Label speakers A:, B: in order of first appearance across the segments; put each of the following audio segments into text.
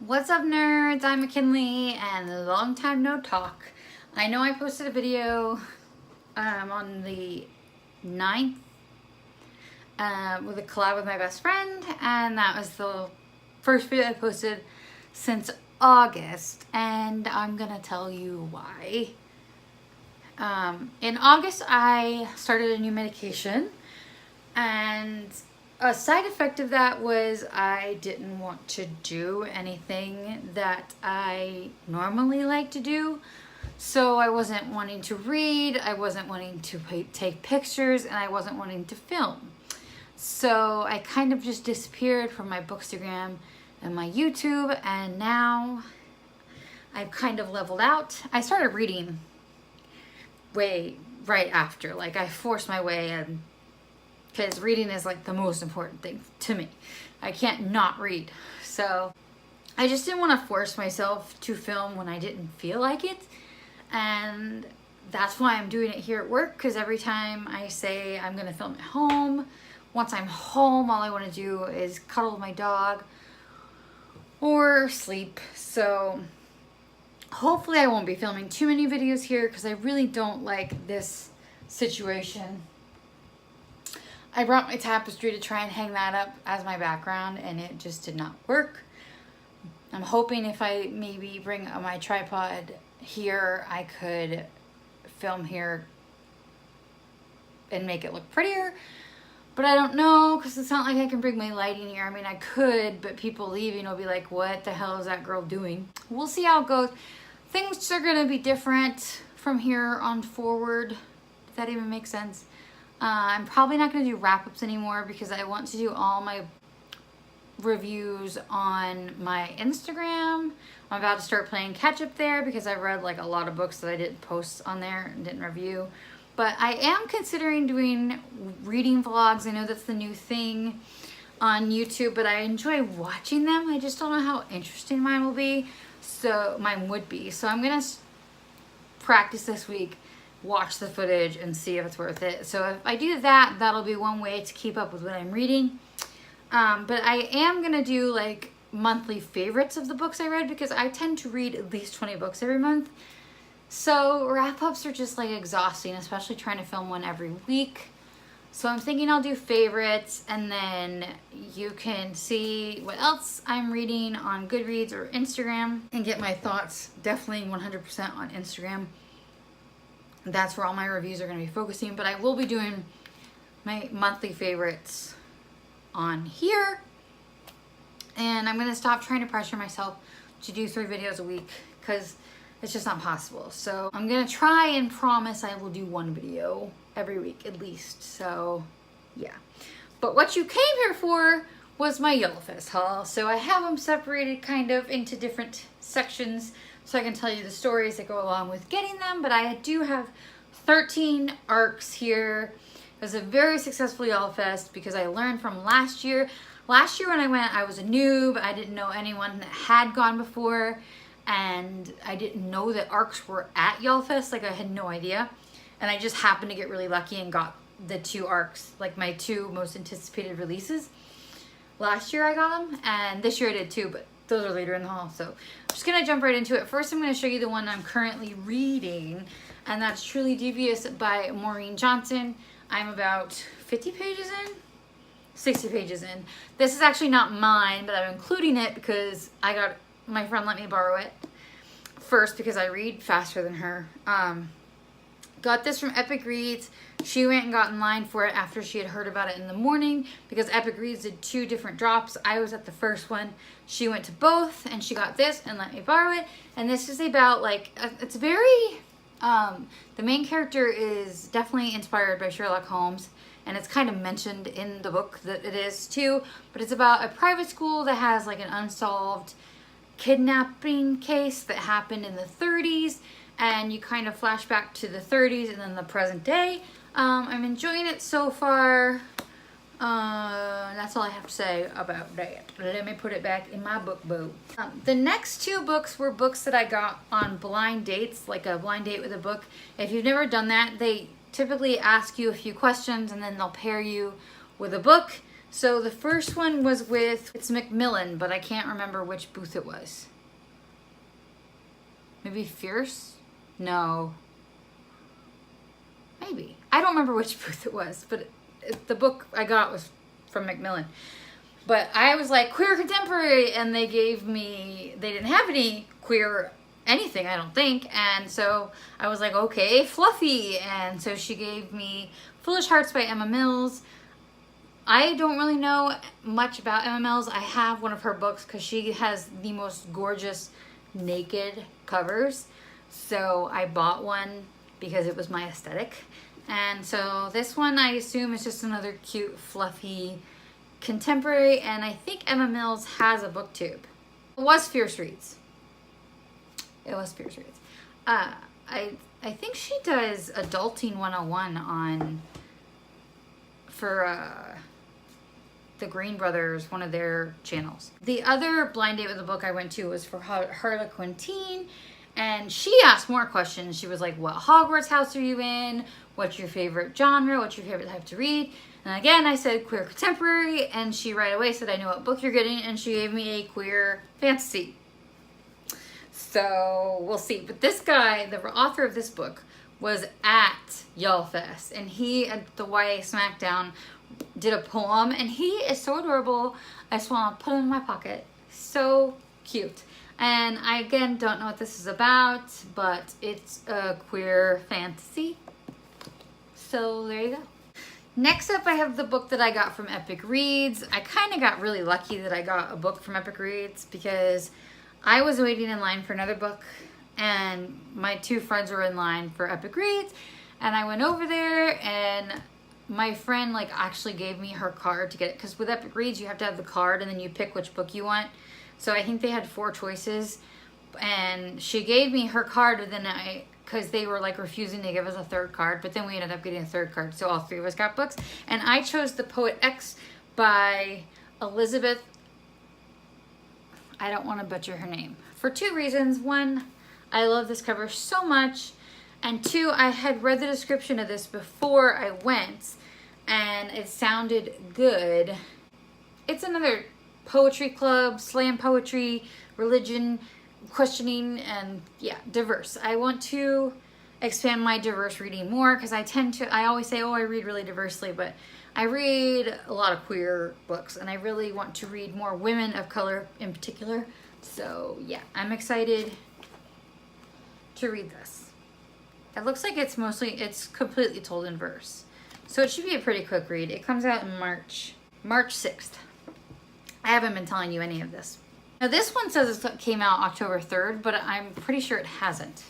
A: What's up, nerds? I'm McKinley and long time no talk. I know I posted a video on the 9th with a collab with my best friend, and that was the first video I posted since August, and I'm gonna tell you why. In August I started a new medication, and a side effect of that was I didn't want to do anything that I normally like to do. So I wasn't wanting to read, I wasn't wanting to take pictures, and I wasn't wanting to film. So I kind of just disappeared from my Bookstagram and my YouTube, and now I've kind of leveled out. I started reading right after, like I forced my way in, because reading is like the most important thing to me. I can't not read. So I just didn't want to force myself to film when I didn't feel like it. And that's why I'm doing it here at work, because every time I say I'm going to film at home, once I'm home, all I want to do is cuddle with my dog or sleep. So hopefully I won't be filming too many videos here, because I really don't like this situation. I brought my tapestry to try and hang that up as my background, and it just did not work. I'm hoping if I maybe bring my tripod here, I could film here and make it look prettier. But I don't know, because it's not like I can bring my lighting here. I mean, I could, but people leaving will be like, what the hell is that girl doing? We'll see how it goes. Things are going to be different from here on forward, if that even makes sense. I'm probably not going to do wrap-ups anymore, because I want to do all my reviews on my Instagram. I'm about to start playing catch up there, because I read like a lot of books that I didn't post on there and didn't review. But I am considering doing reading vlogs. I know that's the new thing on YouTube, but I enjoy watching them. I just don't know how interesting mine would be. So I'm going to practice this week, watch the footage, and see if it's worth it. So if I do that, that'll be one way to keep up with what I'm reading. But I am going to do like monthly favorites of the books I read, because I tend to read at least 20 books every month. So wrap-ups are just like exhausting, especially trying to film one every week. So I'm thinking I'll do favorites, and then you can see what else I'm reading on Goodreads or Instagram and get my thoughts definitely 100% on Instagram. That's where all my reviews are going to be focusing, but I will be doing my monthly favorites on here. And I'm going to stop trying to pressure myself to do 3 videos a week, because it's just not possible. So I'm going to try and promise I will do 1 video every week at least. So yeah. But what you came here for was my YallFest haul. So I have them separated kind of into different sections, so I can tell you the stories that go along with getting them. But I do have 13 arcs here. It was a very successful YallFest, because I learned from last year. Last year when I went, I was a noob. I didn't know anyone that had gone before, and I didn't know that arcs were at YallFest. Like, I had no idea. And I just happened to get really lucky and got the 2 arcs, like my 2 most anticipated releases. Last year I got them, and this year I did too, but those are later in the haul. So I'm just going to jump right into it. First, I'm going to show you the one I'm currently reading, and that's Truly Devious by Maureen Johnson. I'm about 50 pages in, 60 pages in. This is actually not mine, but I'm including it because my friend let me borrow it first, because I read faster than her. Got this from Epic Reads. She went and got in line for it after she had heard about it in the morning, because Epic Reads did 2 different drops. I was at the first one. She went to both, and she got this and let me borrow it. And this is about like, it's very, the main character is definitely inspired by Sherlock Holmes, and it's kind of mentioned in the book that it is too, but it's about a private school that has like an unsolved kidnapping case that happened in the 30s, and you kind of flash back to the 30s and then the present day. I'm enjoying it so far. That's all I have to say about that. Let me put it back in my book boat. The next 2 books were books that I got on blind dates, like a blind date with a book. If you've never done that, they typically ask you a few questions, and then they'll pair you with a book. So the first one was with, it's Macmillan, but I can't remember which booth it was. Maybe Fierce? No. Maybe. I don't remember which booth it was, but the book I got was from Macmillan. But I was like, queer contemporary, and they gave me, they didn't have any queer anything, I don't think. And so I was like, okay, fluffy. And so she gave me Foolish Hearts by Emma Mills. I don't really know much about Emma Mills. I have one of her books because she has the most gorgeous naked covers. So I bought one because it was my aesthetic. And so this one I assume is just another cute, fluffy contemporary. And I think Emma Mills has a booktube. It was Fierce Reads. It was Fierce Reads. I think she does Adulting 101 on, for the Green Brothers, one of their channels. The other blind date with the book I went to was for Harlequin Teen, and she asked more questions. She was like, what Hogwarts house are you in? What's your favorite genre? What's your favorite type to read? And again, I said queer contemporary, and she right away said, I know what book you're getting, and she gave me a queer fantasy. So we'll see. But this guy, the author of this book, was at YallFest, and he at the YA Smackdown did a poem, and he is so adorable. I just want to put him in my pocket. So cute. And I again don't know what this is about, but it's a queer fantasy. So there you go. Next up, I have the book that I got from Epic Reads. I kind of got really lucky that I got a book from Epic Reads because I was waiting in line for another book, and my two friends were in line for Epic Reads, and I went over there, and my friend like actually gave me her card to get it, because with Epic Reads you have to have the card and then you pick which book you want. So I think they had 4 choices, and she gave me her card, and then because they were like refusing to give us a third card, but then we ended up getting a third card, so all 3 of us got books, and I chose The Poet X by Elizabeth. I don't want to butcher her name for 2 reasons. 1, I love this cover so much, and 2, I had read the description of this before I went, and it sounded good. It's another poetry club, slam poetry, religion, questioning, and yeah, diverse. I want to expand my diverse reading more because I always say, oh, I read really diversely, but I read a lot of queer books, and I really want to read more women of color in particular. So yeah, I'm excited to read this. It looks like it's completely told in verse. So it should be a pretty quick read. It comes out in March 6th. I haven't been telling you any of this. Now this one says it came out October 3rd, but I'm pretty sure it hasn't.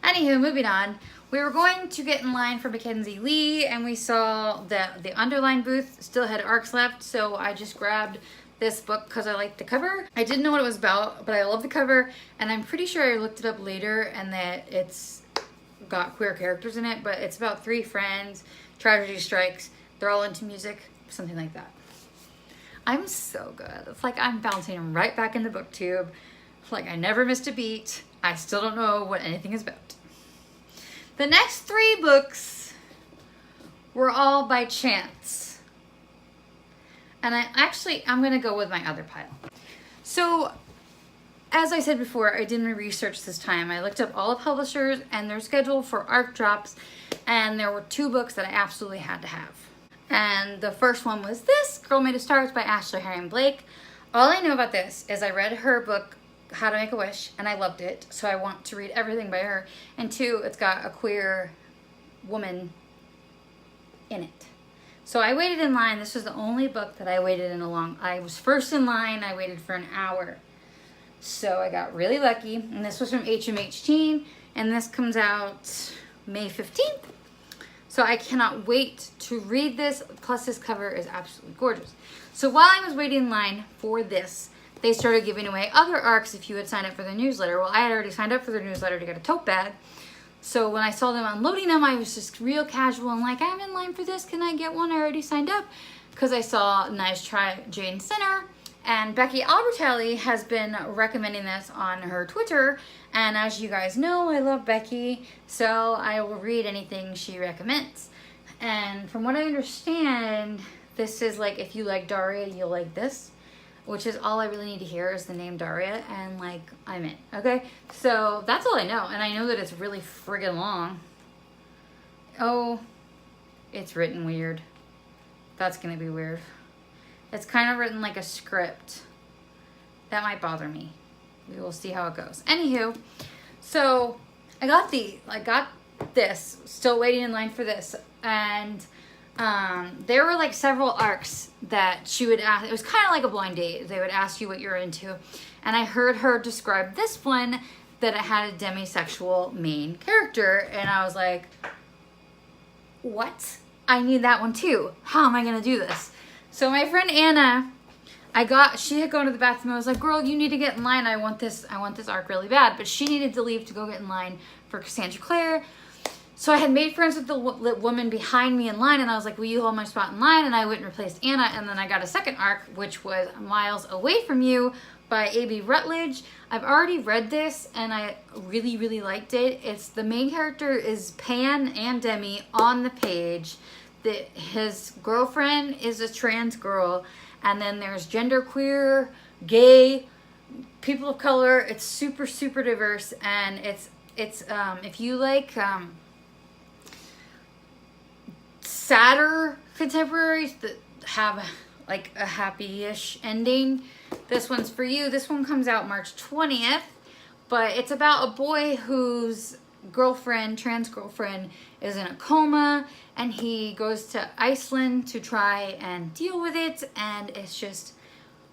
A: Anywho, moving on. We were going to get in line for Mackenzie Lee, and we saw that the underline booth still had ARCs left, so I just grabbed this book because I liked the cover. I didn't know what it was about, but I love the cover, and I'm pretty sure I looked it up later and that it's got queer characters in it, but it's about 3 friends, tragedy strikes, they're all into music, something like that. I'm so good. It's like I'm bouncing right back in the booktube. Like I never missed a beat. I still don't know what anything is about. The next 3 books were all by chance. And I'm going to go with my other pile. So, as I said before, I did my research this time. I looked up all the publishers and their schedule for ARC drops, and there were 2 books that I absolutely had to have. And the first one was this, Girl Made of Stars by Ashley Herring Blake. All I know about this is I read her book, How to Make a Wish, and I loved it, so I want to read everything by her. And 2, it's got a queer woman in it. So I waited in line. This was the only book that I waited in I was first in line. I waited for an hour. So I got really lucky, and this was from HMH Teen, and this comes out May 15th. So I cannot wait to read this, plus this cover is absolutely gorgeous. So while I was waiting in line for this, they started giving away other ARCs if you had signed up for their newsletter. Well, I had already signed up for their newsletter to get a tote bag. So when I saw them unloading them, I was just real casual and like, I'm in line for this, can I get one? I already signed up. Because I saw Nice Try Jane Center, and Becky Albertelli has been recommending this on her Twitter. And as you guys know, I love Becky, so I will read anything she recommends. And from what I understand, This is like, if you like Daria, you'll like this, which is all I really need to hear is the name Daria, and like, I'm in, okay? So that's all I know, and I know that it's really friggin' long. Oh, it's written weird. That's gonna be weird. It's kind of written like a script. That might bother me. We will see how it goes. Anywho, so I got this, still waiting in line for this, and there were like several arcs that she would ask. It was kind of like a blind date. They would ask you what you're into, and I heard her describe this one that it had a demisexual main character, and I was like, what? I need that one too. How am I gonna do this? So my friend Anna, she had gone to the bathroom. I was like, girl, you need to get in line. I want this arc really bad. But she needed to leave to go get in line for Cassandra Clare. So I had made friends with the woman behind me in line, and I was like, will you hold my spot in line? And I went and replaced Anna, and then I got a second arc, which was Miles Away From You by A.B. Rutledge. I've already read this, and I really, really liked it. It's the main character is Pan and Demi on the page. His girlfriend is a trans girl, and then there's genderqueer, gay, people of color. It's super, super diverse, and it's if you like sadder contemporaries that have like a happy-ish ending, this one's for you. This one comes out March 20th, but it's about a boy whose trans girlfriend, is in a coma, and he goes to Iceland to try and deal with it, and it's just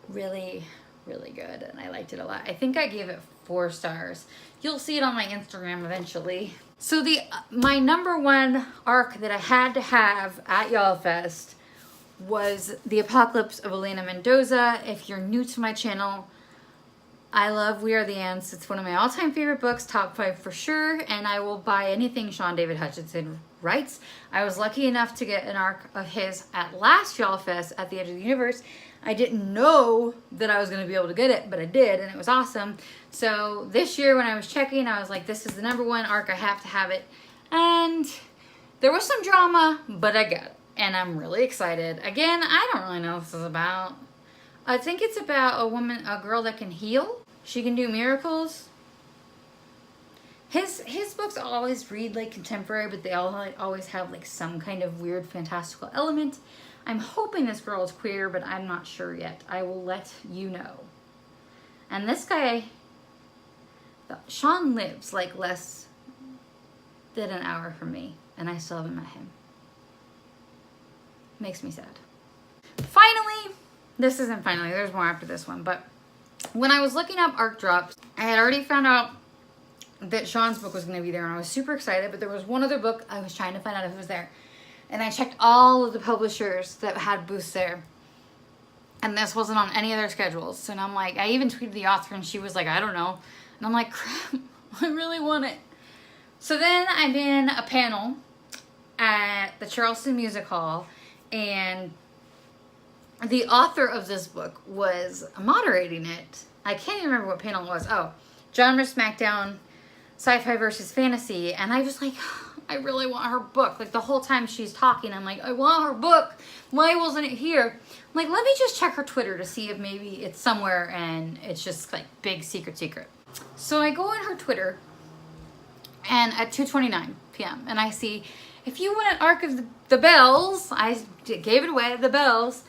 A: really, really good, and I liked it a lot. I think I gave it 4 stars. You'll see it on my Instagram eventually. So my number one arc that I had to have at YallFest was The Apocalypse of Elena Mendoza. If you're new to my channel, I love We Are the Ants. It's one of my all-time favorite books, top 5 for sure, and I will buy anything Sean David Hutchinson writes. I was lucky enough to get an arc of his at last YallFest at the Edge of the Universe. I didn't know that I was going to be able to get it, but I did, and it was awesome. So this year when I was checking, I was like, this is the number one arc, I have to have it. And there was some drama, but I got it, and I'm really excited. Again, I don't really know what this is about. I think it's about a girl that can heal. She can do miracles. His books always read like contemporary, but they always have like some kind of weird fantastical element. I'm hoping this girl is queer, but I'm not sure yet. I will let you know. And this guy, Sean, lives like less than an hour from me, and I still haven't met him. Makes me sad. Finally, this isn't finally, there's more after this one, but when I was looking up arc drops, I had already found out that Sean's book was going to be there, and I was super excited, but there was one other book I was trying to find out if it was there. And I checked all of the publishers that had booths there, and this wasn't on any of their schedules. And I'm like, I even tweeted the author, and she was like, I don't know. And I'm like, crap, I really want it. So then I'm in a panel at the Charleston Music Hall, and the author of this book was moderating it. I can't even remember what panel it was. Oh, Genre Smackdown, Sci-Fi versus Fantasy. And I was like, I really want her book. Like the whole time she's talking, I'm like, I want her book. Why wasn't it here? I'm like, let me just check her Twitter to see if maybe it's somewhere and it's just like big secret. So I go on her Twitter, and at 2:29 p.m. and I see, if you want an arc of the Bells, I gave it away, the Bells,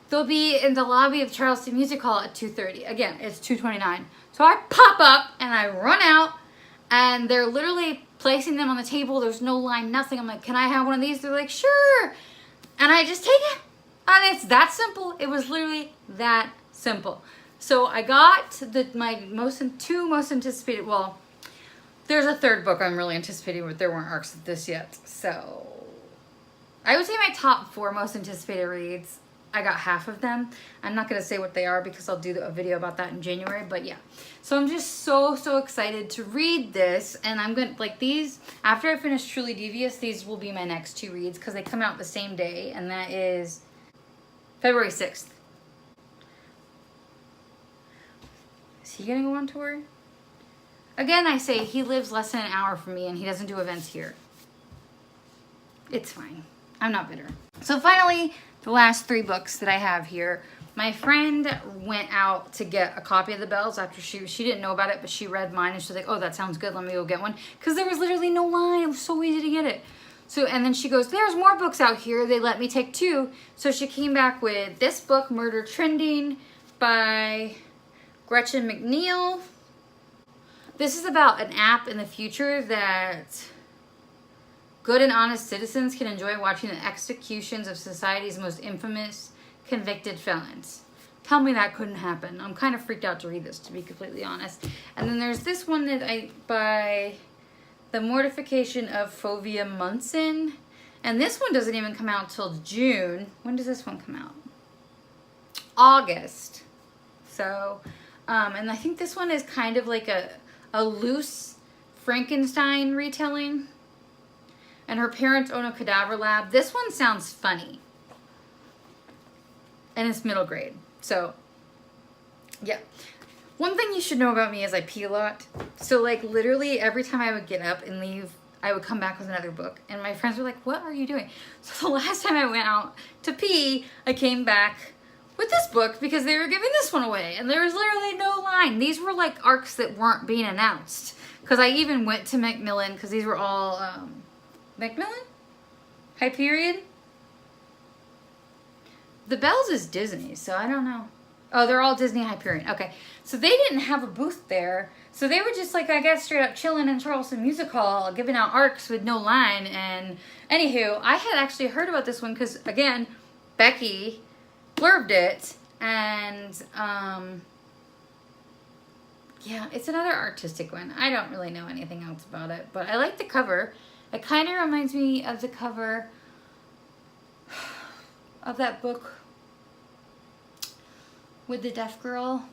A: they'll be in the lobby of Charleston Music Hall at 2:30. Again, it's 2:29. So I pop up and I run out, and they're literally placing them on the table. There's no line, nothing. I'm like, can I have one of these? They're like, sure. And I just take it. And it's that simple. It was literally that simple. So I got my two most anticipated, well, there's a third book I'm really anticipating, but there weren't arcs of this yet. So I would say my top 4 most anticipated reads, I got half of them. I'm not going to say what they are because I'll do a video about that in January, but yeah. So I'm just so excited to read this, and I'm going to, like, these, after I finish Truly Devious, these will be my next 2 reads because they come out the same day, and that is February 6th. Is he going to go on tour? Again, I say he lives less than an hour from me, and he doesn't do events here. It's fine. I'm not bitter. So finally, the last 3 books that I have here. My friend went out to get a copy of The Bells after she didn't know about it, but she read mine and she was like, oh, that sounds good. Let me go get one. Because there was literally no line. It was so easy to get it. So, and then she goes, there's more books out here. They let me take 2. So she came back with this book, Murder Trending by Gretchen McNeil. This is about an app in the future that good and honest citizens can enjoy watching the executions of society's most infamous convicted felons. Tell me that couldn't happen. I'm kind of freaked out to read this, to be completely honest. And then there's this one that by The Mortification of Fovea Munson. And this one doesn't even come out till June. When does this one come out? August. So, and I think this one is kind of like a loose Frankenstein retelling. And her parents own a cadaver lab. This one sounds funny. And it's middle grade. So, yeah. One thing you should know about me is I pee a lot. So, like, literally every time I would get up and leave, I would come back with another book. And my friends were like, what are you doing? So, the last time I went out to pee, I came back with this book because they were giving this one away. And there was literally no line. These were, like, arcs that weren't being announced. Because I even went to Macmillan because these were all, Macmillan? Hyperion? The Bells is Disney, so I don't know. Oh, they're all Disney Hyperion. Okay, so they didn't have a booth there. So they were just like, I guess, straight up chilling in Charleston Music Hall, giving out arcs with no line. And anywho, I had actually heard about this one because, again, Becky blurbed it. And, yeah, it's another artistic one. I don't really know anything else about it, but I like the cover. It kind of reminds me of the cover of that book with the deaf girl.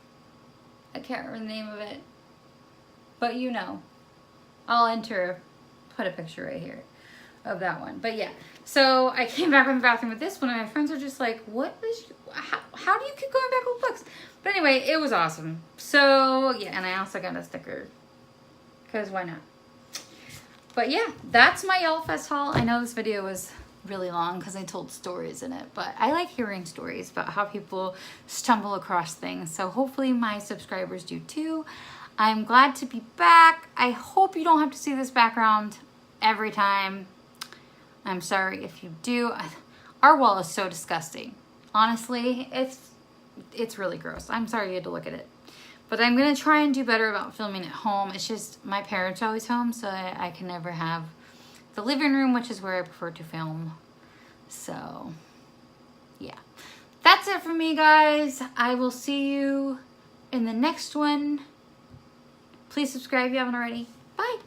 A: I can't remember the name of it, but you know, I'll put a picture right here of that one. But yeah, so I came back from the bathroom with this one and my friends are just like, how do you keep going back with books? But anyway, it was awesome. So yeah, and I also got a sticker because why not? But yeah, that's my YallFest haul. I know this video was really long because I told stories in it, but I like hearing stories about how people stumble across things. So hopefully my subscribers do too. I'm glad to be back. I hope you don't have to see this background every time. I'm sorry if you do. Our wall is so disgusting. Honestly, it's really gross. I'm sorry you had to look at it. But I'm going to try and do better about filming at home. It's just my parents are always home, so I can never have the living room, which is where I prefer to film. So, yeah. That's it for me, guys. I will see you in the next one. Please subscribe if you haven't already. Bye.